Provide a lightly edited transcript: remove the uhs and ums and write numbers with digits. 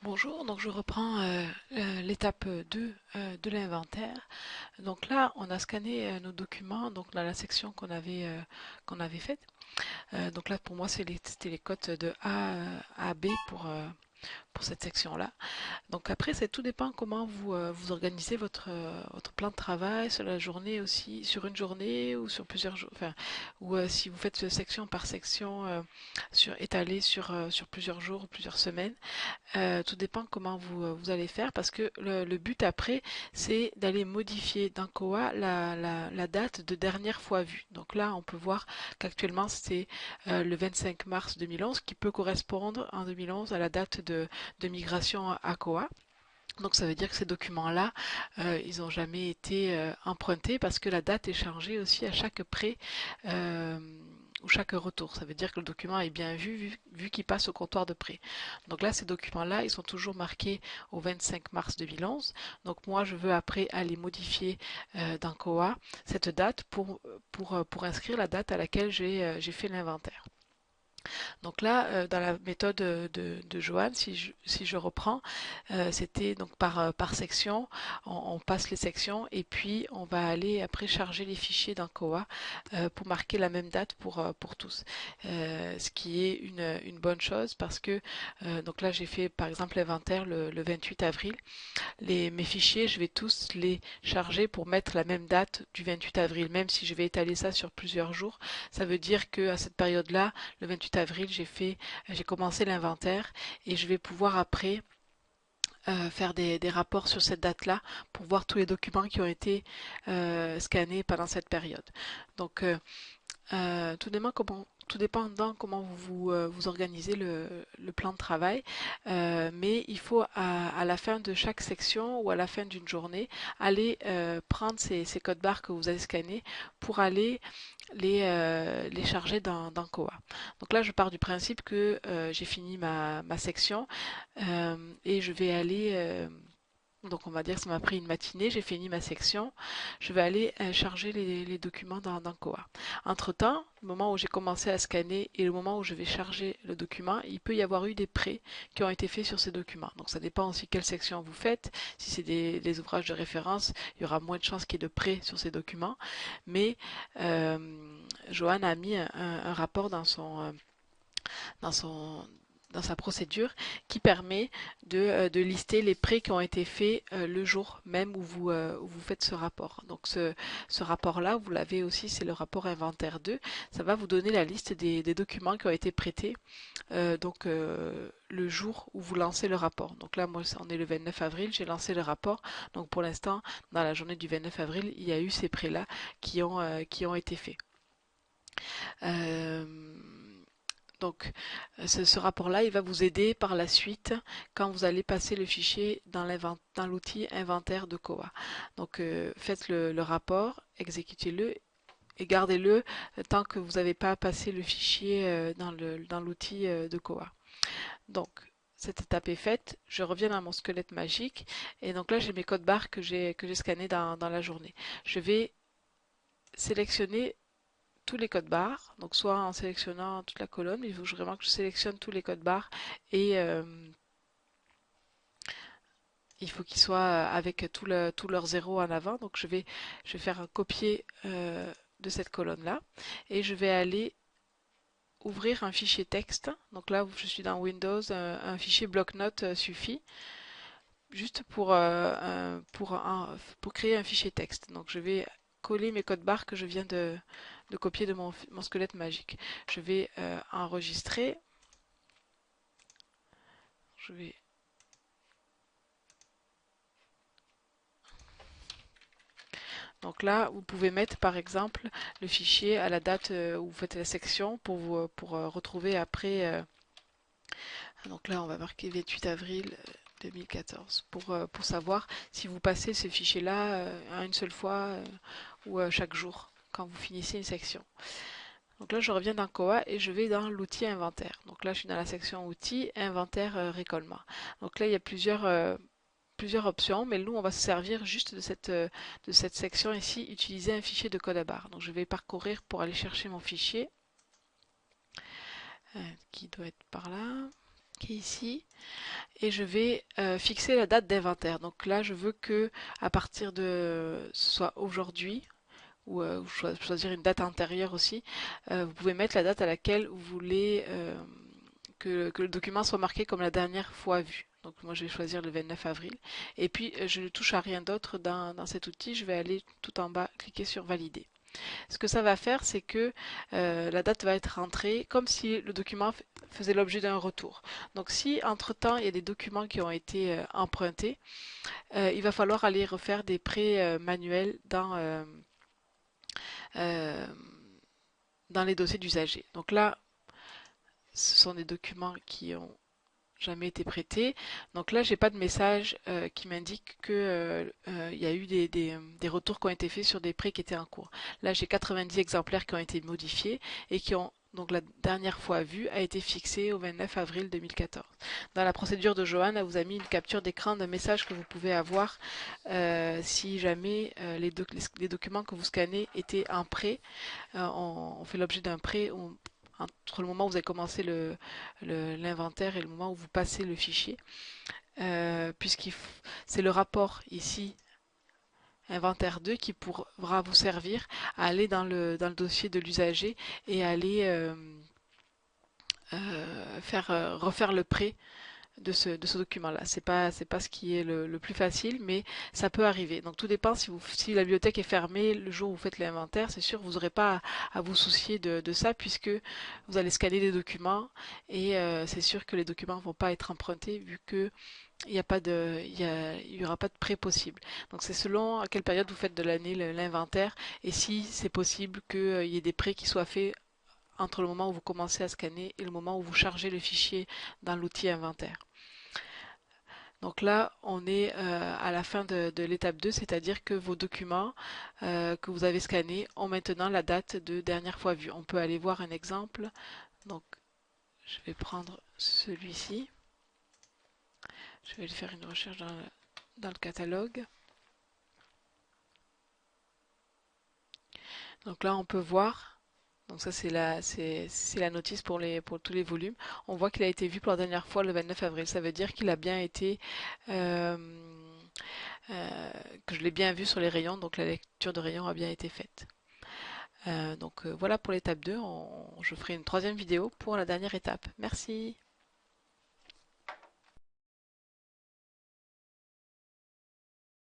Bonjour, donc je reprends l'étape 2 de l'inventaire. Donc là, on a scanné nos documents donc dans la section qu'on avait faite. Donc là, pour moi, c'était les cotes de A à B pour cette section-là. Donc après, c'est tout dépend comment vous organisez votre plan de travail sur la journée aussi, sur une journée ou sur plusieurs jours, enfin, ou si vous faites section par section, étalé sur plusieurs jours ou plusieurs semaines. Tout dépend comment vous allez faire parce que le but après, c'est d'aller modifier dans Koa la date de dernière fois vue. Donc là, on peut voir qu'actuellement, c'est le 25 mars 2011 qui peut correspondre en 2011 à la date de migration à Koa. Donc ça veut dire que ces documents-là, ils n'ont jamais été empruntés parce que la date est changée aussi à chaque prêt euh, ou chaque retour. Ça veut dire que le document est bien vu qu'il passe au comptoir de prêt. Donc là, ces documents-là, ils sont toujours marqués au 25 mars 2011. Donc moi, je veux après aller modifier dans COA cette date pour inscrire la date à laquelle j'ai fait l'inventaire. Donc là, dans la méthode de Johan, si je reprends, c'était donc par section, on passe les sections et puis on va aller après charger les fichiers dans Koa pour marquer la même date pour tous. Ce qui est une bonne chose parce que donc là j'ai fait par exemple l'inventaire le 28 avril. Mes fichiers, je vais tous les charger pour mettre la même date du 28 avril, même si je vais étaler ça sur plusieurs jours. Ça veut dire que à cette période-là, le 28 avril, j'ai commencé l'inventaire et je vais pouvoir après faire des rapports sur cette date-là pour voir tous les documents qui ont été scannés pendant cette période. Donc, tout dépendant comment vous organisez le plan de travail, mais il faut à la fin de chaque section ou à la fin d'une journée aller prendre ces codes barres que vous avez scannés pour aller les charger dans Koa. Donc là, je pars du principe que j'ai fini ma section et je vais aller donc on va dire que ça m'a pris une matinée, j'ai fini ma section, je vais aller charger les documents dans Koa. Entre-temps, le moment où j'ai commencé à scanner et le moment où je vais charger le document, il peut y avoir eu des prêts qui ont été faits sur ces documents. Donc ça dépend aussi quelle section vous faites. Si c'est des ouvrages de référence, il y aura moins de chances qu'il y ait de prêts sur ces documents. Mais euh, Johan a mis un rapport dans son dans sa procédure qui permet de lister les prêts qui ont été faits le jour même où vous faites ce rapport. Donc ce rapport-là, vous l'avez aussi, c'est le rapport inventaire 2. Ça va vous donner la liste des documents qui ont été prêtés le jour où vous lancez le rapport. Donc là, moi, on est le 29 avril, j'ai lancé le rapport. Donc pour l'instant, dans la journée du 29 avril, il y a eu ces prêts-là qui ont été faits. Euh, donc, ce rapport-là, il va vous aider par la suite quand vous allez passer le fichier dans l'outil inventaire de Koa. Donc, faites le rapport, exécutez-le et gardez-le tant que vous n'avez pas passé le fichier dans l'outil de Koa. Donc, cette étape est faite. Je reviens dans mon squelette magique et donc là, j'ai mes codes barres que j'ai scannés dans la journée. Je vais sélectionner tous les codes barres, donc soit en sélectionnant toute la colonne, il faut vraiment que je sélectionne tous les codes barres et il faut qu'ils soient avec tout leur zéro en avant. Donc je vais faire un copier de cette colonne-là et je vais aller ouvrir un fichier texte. Donc là, je suis dans Windows, un fichier bloc-notes suffit juste pour créer un fichier texte. Donc je vais coller mes codes barres que je viens de copier de mon squelette magique. Je vais enregistrer. Je vais Donc là, vous pouvez mettre par exemple le fichier à la date où vous faites la section pour retrouver après. Donc là, on va marquer 28 avril 2014 pour savoir si vous passez ce fichier-là à une seule fois ou chaque jour quand vous finissez une section. Donc là, je reviens dans Koa et je vais dans l'outil inventaire. Donc là, je suis dans la section outils, inventaire, récollement. Donc là, il y a plusieurs options, mais nous, on va se servir juste de cette section ici, utiliser un fichier de code à barre. Donc je vais parcourir pour aller chercher mon fichier, qui doit être par là. qui est ici, et je vais fixer la date d'inventaire. Donc là, je veux que à partir de ce soit aujourd'hui, ou choisir une date antérieure aussi, vous pouvez mettre la date à laquelle vous voulez que le document soit marqué comme la dernière fois vu. Donc moi je vais choisir le 29 avril. Et puis je ne touche à rien d'autre dans cet outil. Je vais aller tout en bas, cliquer sur valider. Ce que ça va faire, c'est que la date va être rentrée comme si le document faisait l'objet d'un retour. Donc si entre-temps il y a des documents qui ont été empruntés, il va falloir aller refaire des prêts manuels euh, dans les dossiers d'usagers. Donc là, ce sont des documents qui ont jamais été prêtés. Donc là, j'ai pas de message qui m'indique que il y a eu des retours qui ont été faits sur des prêts qui étaient en cours. Là, j'ai 90 exemplaires qui ont été modifiés et qui ont donc la dernière fois vue a été fixée au 29 avril 2014. Dans la procédure de Johan, elle vous a mis une capture d'écran d'un message que vous pouvez avoir si jamais les documents que vous scannez étaient en prêt. On fait l'objet d'un prêt entre le moment où vous avez commencé l'inventaire et le moment où vous passez le fichier, puisque c'est le rapport ici, inventaire 2, qui pourra vous servir à aller dans le dossier de l'usager et aller refaire le prêt de ce document-là. C'est pas ce qui est le plus facile, mais ça peut arriver. Donc tout dépend si la bibliothèque est fermée le jour où vous faites l'inventaire, c'est sûr, vous n'aurez pas à vous soucier de ça puisque vous allez scanner des documents et c'est sûr que les documents ne vont pas être empruntés vu que il y aura pas de prêt possible. Donc c'est selon à quelle période vous faites de l'année l'inventaire et si c'est possible qu'il y ait des prêts qui soient faits entre le moment où vous commencez à scanner et le moment où vous chargez le fichier dans l'outil inventaire. Donc là, on est à la fin de l'étape 2, c'est-à-dire que vos documents que vous avez scannés ont maintenant la date de dernière fois vue. On peut aller voir un exemple. Donc, je vais prendre celui-ci. Je vais faire une recherche dans le catalogue. Donc là, on peut voir. Donc ça, c'est la notice pour tous les volumes. On voit qu'il a été vu pour la dernière fois le 29 avril. Ça veut dire qu'il a bien été euh, que je l'ai bien vu sur les rayons, donc la lecture de rayons a bien été faite. Donc voilà pour l'étape 2, je ferai une troisième vidéo pour la dernière étape. Merci.